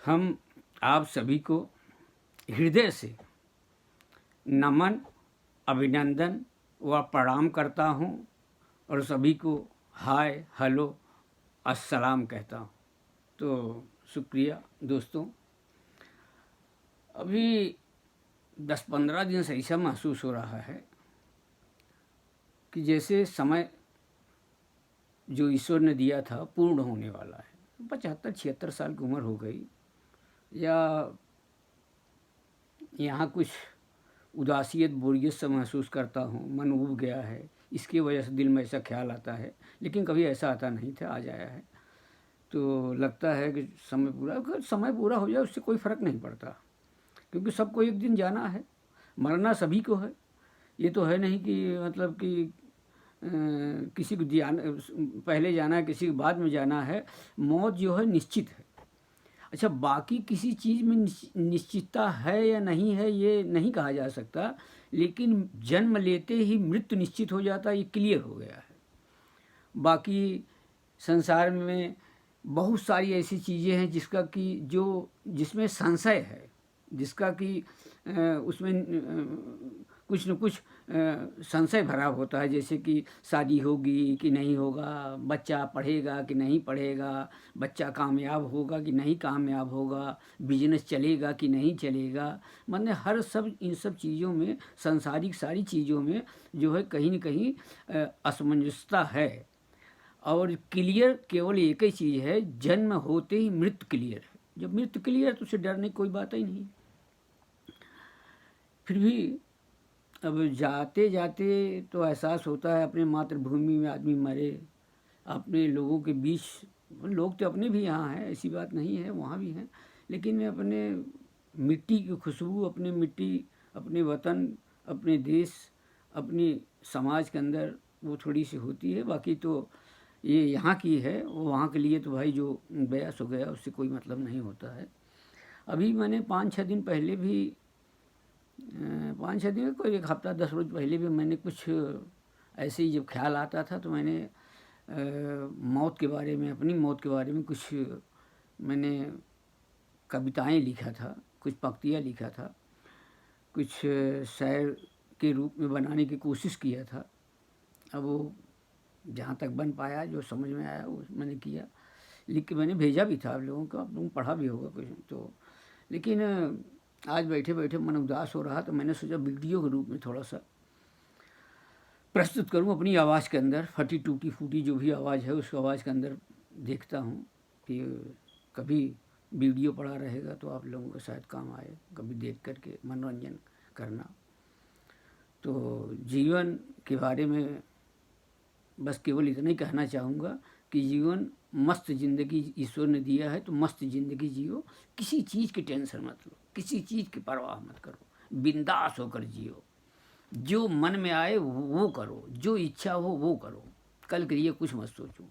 हम आप सभी को हृदय से नमन, अभिनंदन व प्रणाम करता हूँ और सभी को हाय, हेलो, अस्सलाम कहता हूँ। तो शुक्रिया दोस्तों। अभी 10-15 दिन से ऐसा महसूस हो रहा है कि जैसे समय जो ईश्वर ने दिया था पूर्ण होने वाला है। 75-76 साल की उम्र हो गई, या यहाँ कुछ उदासियत, बोरियत सा महसूस करता हूँ, मन ऊब गया है, इसकी वजह से दिल में ऐसा ख्याल आता है। लेकिन कभी ऐसा आता नहीं था, आज आया है। तो लगता है कि अगर समय पूरा हो जाए उससे कोई फ़र्क नहीं पड़ता, क्योंकि सबको एक दिन जाना है, मरना सभी को है। ये तो है नहीं कि मतलब कि किसी को पहले जाना है, किसी को बाद में जाना है। मौत जो है निश्चित है। अच्छा, बाकी किसी चीज़ में निश्चितता है या नहीं है ये नहीं कहा जा सकता, लेकिन जन्म लेते ही मृत्यु निश्चित हो जाता है, ये क्लियर हो गया है। बाकी संसार में बहुत सारी ऐसी चीज़ें हैं जिसमें संशय है, जिसका कि उसमें कुछ न कुछ संशय भरा होता है। जैसे कि शादी होगी कि नहीं होगा, बच्चा पढ़ेगा कि नहीं पढ़ेगा, बच्चा कामयाब होगा कि नहीं कामयाब होगा, बिजनेस चलेगा कि नहीं चलेगा। मतलब इन सब चीज़ों में, सांसारिक सारी चीज़ों में जो है कहीं न कहीं असमंजसता है। और क्लियर केवल एक ही चीज़ है, जन्म होते ही मृत्यु क्लियर है। जब मृत्यु क्लियर है तो उससे डरने की कोई बात ही नहीं। फिर भी अब जाते जाते तो एहसास होता है, अपने मातृभूमि में आदमी मरे, अपने लोगों के बीच। लोग तो अपने भी यहाँ हैं, ऐसी बात नहीं है, वहाँ भी हैं, लेकिन अपने मिट्टी की खुशबू, अपने मिट्टी, अपने वतन, अपने देश, अपनी समाज के अंदर वो थोड़ी सी होती है। बाकी तो ये यहाँ की है, वो वहाँ के लिए तो भाई जो गया सो गया, उससे कोई मतलब नहीं होता है। अभी मैंने 5-6 दिन पहले भी 5-6 दिन कोई 1 हफ्ता 10 रोज़ पहले भी मैंने कुछ ऐसे ही जब ख्याल आता था तो मैंने मौत के बारे में, अपनी मौत के बारे में कुछ मैंने कविताएं लिखा था, कुछ पंक्तियाँ लिखा था, कुछ शायर के रूप में बनाने की कोशिश किया था। अब वो जहाँ तक बन पाया, जो समझ में आया वो मैंने किया, लिख के मैंने भेजा भी था आप लोगों को, आप लोगों ने पढ़ा भी होगा कुछ तो। लेकिन आज बैठे बैठे मन उदास हो रहा, तो मैंने सोचा वीडियो के रूप में थोड़ा सा प्रस्तुत करूं अपनी आवाज़ के अंदर। फटी टूटी फूटी जो भी आवाज़ है, उस आवाज़ के अंदर देखता हूं कि कभी वीडियो पड़ा रहेगा तो आप लोगों को शायद काम आए, कभी देख करके मनोरंजन करना। तो जीवन के बारे में बस केवल इतना ही कहना चाहूँगा कि जीवन मस्त ज़िंदगी ईश्वर ने दिया है, तो मस्त ज़िंदगी जियो। किसी चीज़ की टेंशन मत लो, किसी चीज़ की परवाह मत करो, बिंदास होकर जियो। जो मन में आए वो करो, जो इच्छा हो वो करो। कल के लिए कुछ मत सोचो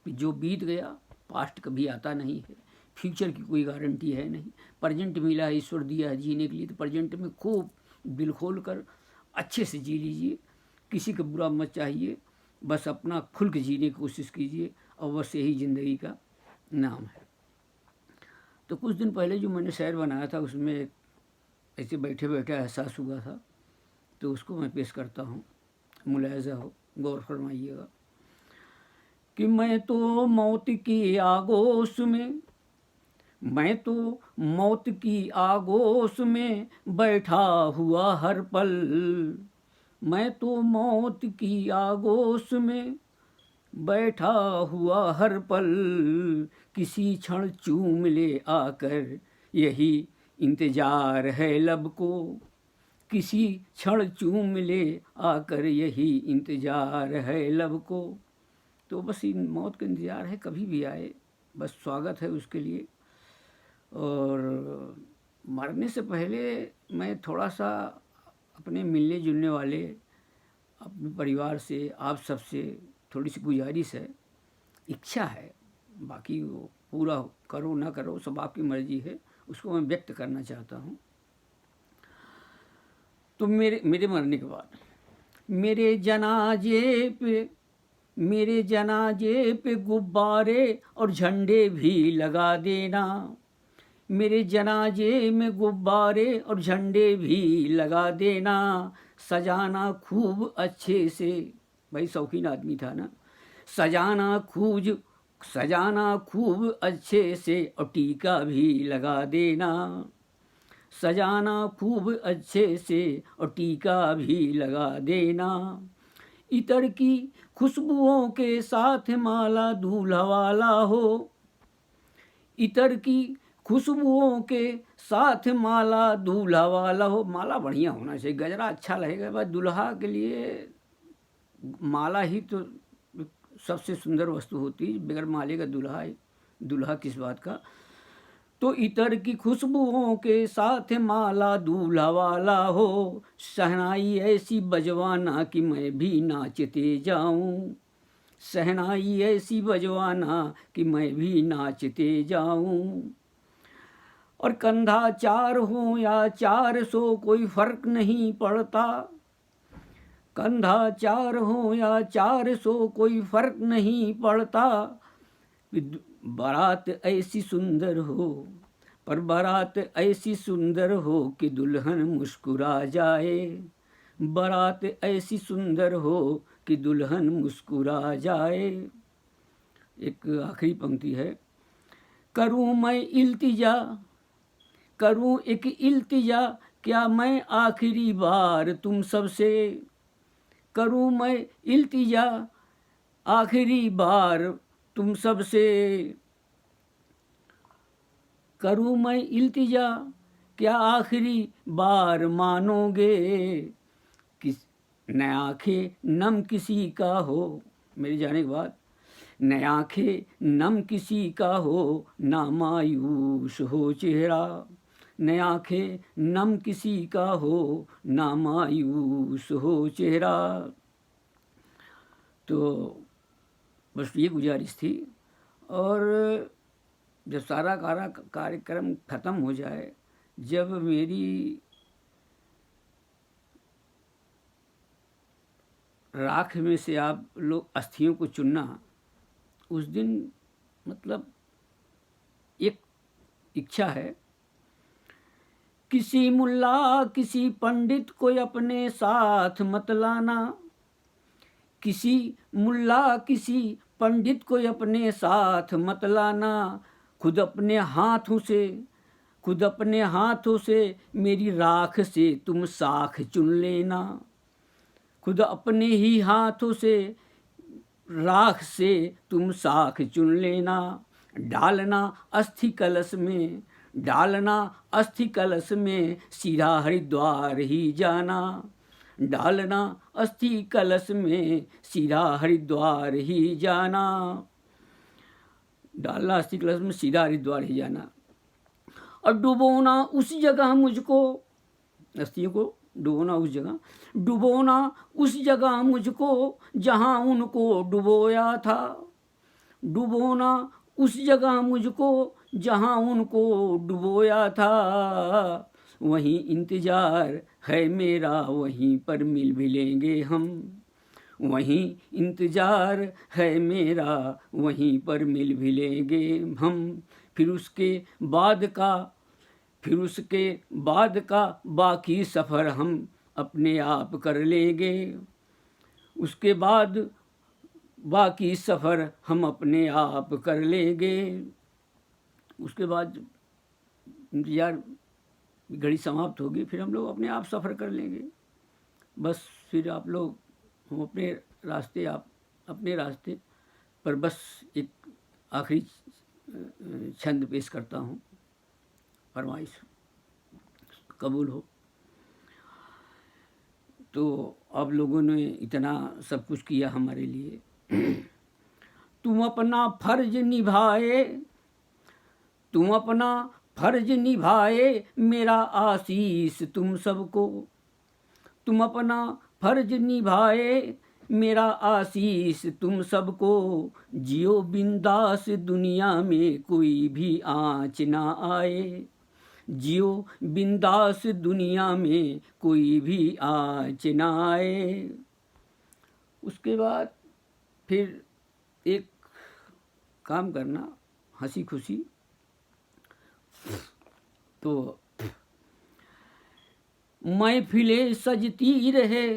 कि जो बीत गया, पास्ट कभी आता नहीं है, फ्यूचर की कोई गारंटी है नहीं। प्रेजेंट मिला है, ईश्वर दिया है जीने के लिए, तो प्रेजेंट में खूब दिल खोल कर अच्छे से जी लीजिए। किसी का बुरा मत चाहिए, बस अपना खुल के जीने की कोशिश कीजिए, और बस यही ज़िंदगी का नाम है। तो कुछ दिन पहले जो मैंने शायर बनाया था, उसमें ऐसे बैठे बैठे एहसास हुआ था, तो उसको मैं पेश करता हूँ, मुलाहिज़ा हो, गौर फरमाइएगा। कि मैं तो मौत की आगोश में, मैं तो मौत की आगोश में बैठा हुआ हर पल, मैं तो मौत की आगोश में बैठा हुआ हर पल, किसी क्षण चूम ले आकर यही इंतजार है लब को, किसी क्षण चूम ले आकर यही इंतजार है लब को। तो बस इन मौत का इंतज़ार है, कभी भी आए, बस स्वागत है उसके लिए। और मरने से पहले मैं थोड़ा सा अपने मिलने जुलने वाले, अपने परिवार से, आप सबसे थोड़ी सी गुजारिश है, इच्छा है, बाकी वो पूरा करो ना करो सब आपकी मर्जी है, उसको मैं व्यक्त करना चाहता हूँ। तो मेरे मरने के बाद मेरे जनाजे पे गुब्बारे और झंडे भी लगा देना, मेरे जनाजे में गुब्बारे और झंडे भी लगा देना, सजाना खूब अच्छे से। भाई शौकीन आदमी था ना। सजाना खूब अच्छे से और टीका भी लगा देना, सजाना खूब अच्छे से और टीका भी लगा देना। इतर की खुशबुओं के साथ माला दूल्हा वाला हो, इतर की खुशबुओं के साथ माला दूल्हा वाला हो। माला बढ़िया होना चाहिए, गजरा अच्छा लगेगा। बस दूल्हा के लिए माला ही तो सबसे सुंदर वस्तु होती है, बगैर माले का दूल्हा किस बात का। तो इतर की खुशबुओं के साथ माला दूल्हा वाला हो, शहनाई ऐसी बजवाना कि मैं भी नाचते जाऊं, शहनाई ऐसी बजवाना कि मैं भी नाचते जाऊं। और कंधा 4 हो या 400 कोई फर्क नहीं पड़ता, कंधा 4 हो या 400 कोई फर्क नहीं पड़ता। बारात ऐसी सुंदर हो, पर बारात ऐसी सुंदर हो कि दुल्हन मुस्कुरा जाए, बारात ऐसी सुंदर हो कि दुल्हन मुस्कुरा जाए। एक आखिरी पंक्ति है, करूं मैं इल्तिजा, करूं एक इल्तिजा, क्या मैं आखिरी बार तुम सबसे, करूं मैं इल्तिजा आखिरी बार तुम सबसे, करूं मैं इल्तिजा क्या आखिरी बार मानोगे, किस न आंखें नम किसी का हो, मेरे जाने के बाद न आंखें नम किसी का हो, ना मायूस हो चेहरा, न आंखें नम किसी का हो, ना मायूस हो चेहरा। तो बस ये गुजारिश थी। और जब सारा कार्यक्रम ख़त्म हो जाए, जब मेरी राख में से आप लोग अस्थियों को चुनना, उस दिन मतलब एक इच्छा है, किसी मुल्ला किसी पंडित को अपने साथ मत लाना, किसी मुल्ला किसी पंडित को अपने साथ मत लाना, खुद अपने हाथों से मेरी राख से तुम साख चुन लेना, खुद अपने ही हाथों से राख से तुम साख चुन लेना। डालना अस्थि कलश में, डालना अस्थि कलश में, सीधा हरिद्वार ही जाना, डालना अस्थि कलश में, सीधा हरिद्वार ही जाना, डालना अस्थि कलश में, सीधा हरिद्वार ही जाना। और डुबोना उस जगह मुझको, अस्थियों को डुबोना उस जगह, डुबोना उस जगह मुझको जहाँ उनको डुबोया था, डुबोना उस जगह मुझको जहाँ उनको डुबोया था। वहीं इंतजार है मेरा, वहीं पर मिल भी लेंगे हम, वहीं इंतजार है मेरा, वहीं पर मिल भी लेंगे हम। फिर उसके बाद का बाकी सफ़र हम अपने आप कर लेंगे, उसके बाद बाकी सफ़र हम अपने आप कर लेंगे। उसके बाद इंतज़ार घड़ी समाप्त होगी, फिर हम लोग अपने आप सफ़र कर लेंगे। बस फिर आप लोग, हम अपने रास्ते, आप अपने रास्ते पर। बस एक आखिरी छंद पेश करता हूँ, फरमाइश कबूल हो। तो आप लोगों ने इतना सब कुछ किया हमारे लिए, तुम अपना फर्ज निभाए, तुम अपना फर्ज निभाए, मेरा आशीष तुम सबको, तुम अपना फर्ज निभाए, मेरा आशीष तुम सबको। जियो बिंदास दुनिया में कोई भी आँच ना आए, जियो बिंदास दुनिया में कोई भी आँच ना आए। उसके बाद फिर एक काम करना, हंसी खुशी तो महफिलें सजती रहे,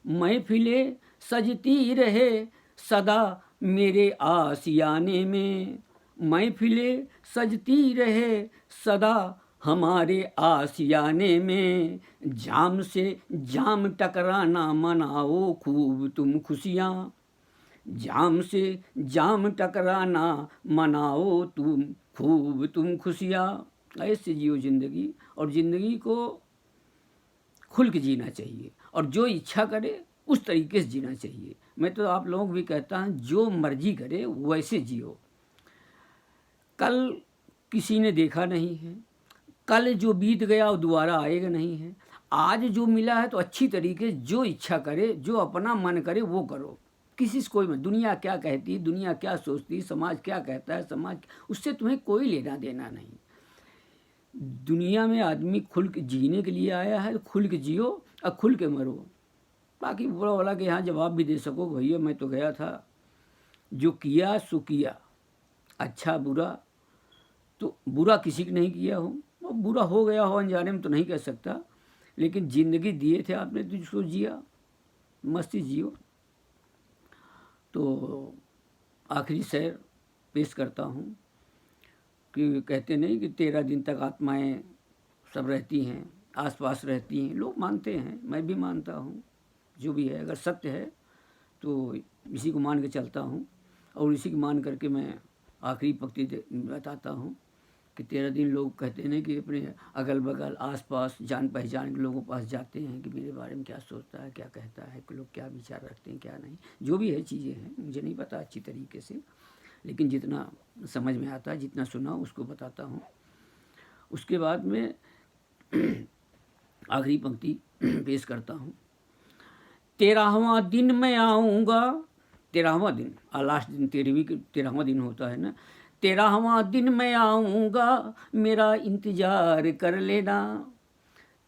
महफिलें सजती रहे सदा मेरे आशियाने में, महफिलें सजती रहे सदा हमारे आशियाने में। जाम से जाम टकराना मनाओ खूब तुम खुशियाँ, जाम से जाम टकराना मनाओ तुम खुशियाँ। ऐसे जियो ज़िंदगी, और ज़िंदगी को खुल के जीना चाहिए, और जो इच्छा करे उस तरीके से जीना चाहिए। मैं तो आप लोगों को भी कहता हूँ, जो मर्जी करे वैसे जियो। कल किसी ने देखा नहीं है, कल जो बीत गया वो दोबारा आएगा नहीं है। आज जो मिला है तो अच्छी तरीके से जो इच्छा करे, जो अपना मन करे वो करो। किसी से कोई मत, दुनिया क्या कहती, दुनिया क्या सोचती, समाज क्या कहता है, समाज उससे तुम्हें कोई लेना देना नहीं। दुनिया में आदमी खुल के जीने के लिए आया है, तो खुल के जियो और खुल के मरो। बाकी बुरा वाला के यहाँ जवाब भी दे सको, भैया मैं तो गया था, जो किया सो किया, अच्छा बुरा तो बुरा किसी की नहीं किया हो, वो बुरा हो गया हो अनजाने में तो नहीं कह सकता, लेकिन ज़िंदगी दिए थे आपने तो जिसको जिया, मस्ती जियो। तो आखिरी शेर पेश करता हूँ कि कहते नहीं कि 13 दिन तक आत्माएं सब रहती हैं, आसपास रहती हैं। लोग मानते हैं, मैं भी मानता हूँ, जो भी है अगर सत्य है तो इसी को मान के चलता हूँ, और इसी को मान करके मैं आखिरी पंक्ति बताता हूँ कि 13 दिन लोग कहते हैं कि अपने अगल बगल आस पास जान पहचान के लोगों के पास जाते हैं कि मेरे बारे में क्या सोचता है, क्या कहता है, कि लोग क्या विचार रखते हैं क्या नहीं, जो भी है चीज़ें हैं मुझे नहीं पता अच्छी तरीके से, लेकिन जितना समझ में आता है, जितना सुना उसको बताता हूँ। उसके बाद में आखिरी पंक्ति पेश करता हूँ। 13वां दिन मैं आऊँगा, 13वां दिन, लास्ट दिन 13वां दिन होता है ना, 13वां दिन मैं आऊँगा मेरा इंतज़ार कर लेना,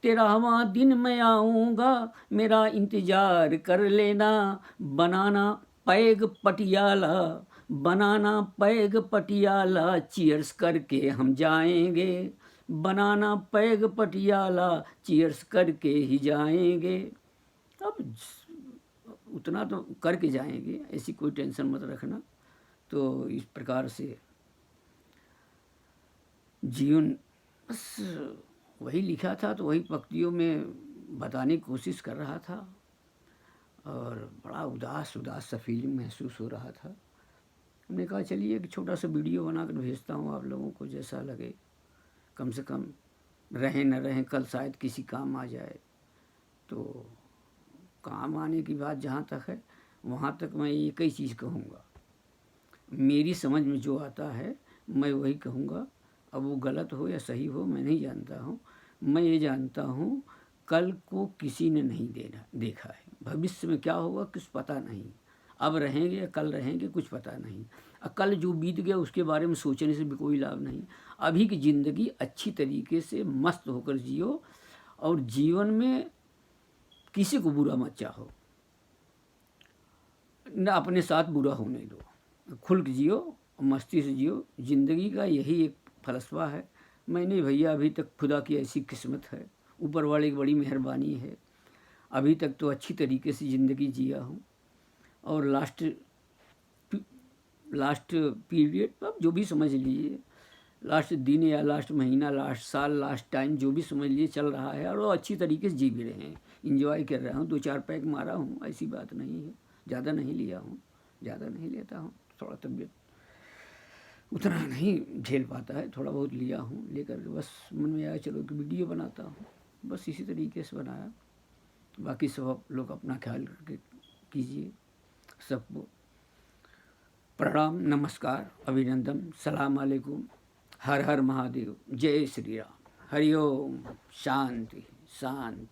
13वां दिन मैं आऊँगा मेरा इंतज़ार कर लेना। बनाना पैग पटियाला, बनाना पैग पटियाला, चीयर्स करके हम जाएंगे, बनाना पैग पटियाला, चीयर्स करके ही जाएंगे। अब उतना तो करके जाएंगे, ऐसी कोई टेंशन मत रखना। तो इस प्रकार से जीवन बस वही लिखा था, तो वही पंक्तियों में बताने की कोशिश कर रहा था, और बड़ा उदास उदास सा फीलिंग महसूस हो रहा था। हमने कहा चलिए एक छोटा सा वीडियो बनाकर भेजता हूँ आप लोगों को, जैसा लगे, कम से कम रहें न रहें कल शायद किसी काम आ जाए। तो काम आने की बात जहाँ तक है, वहाँ तक मैं एक ही चीज़ कहूँगा, मेरी समझ में जो आता है मैं वही कहूँगा। अब वो गलत हो या सही हो मैं नहीं जानता हूँ, मैं ये जानता हूँ कल को किसी ने नहीं देखा है, भविष्य में क्या होगा कुछ पता नहीं, अब रहेंगे या कल रहेंगे कुछ पता नहीं, और कल जो बीत गया उसके बारे में सोचने से भी कोई लाभ नहीं। अभी की ज़िंदगी अच्छी तरीके से मस्त होकर जियो, और जीवन में किसी को बुरा मत चाहो, न अपने साथ बुरा होने दो, खुल के जियो, मस्ती से जियो। ज़िंदगी का यही एक फलसफा है। मैंने भैया अभी तक खुदा की ऐसी किस्मत है, ऊपर वाले की बड़ी मेहरबानी है, अभी तक तो अच्छी तरीके से ज़िंदगी जिया हूँ। और लास्ट पीरियड अब जो भी समझ लीजिए, लास्ट दिन या लास्ट महीना, लास्ट साल, लास्ट टाइम जो भी समझ लिए चल रहा है, और वो अच्छी तरीके से जी भी रहे हैं, इंजॉय कर रहा हूँ। 2-4 पैक मारा हूँ, ऐसी बात नहीं है, ज़्यादा नहीं लिया हूँ, ज़्यादा नहीं लेता हूँ, थोड़ा तबीयत उतना नहीं झेल पाता है, थोड़ा बहुत लिया हूँ, लेकर बस मन में आया चलो कि वीडियो बनाता हूँ, बस इसी तरीके से बनाया। बाकी सब आप लोग अपना ख्याल करके कीजिए। सबको प्रणाम, नमस्कार, अभिनंदन, सलाम अलैकुम, हर हर महादेव, जय श्री राम, हरिओम, शांति शांति।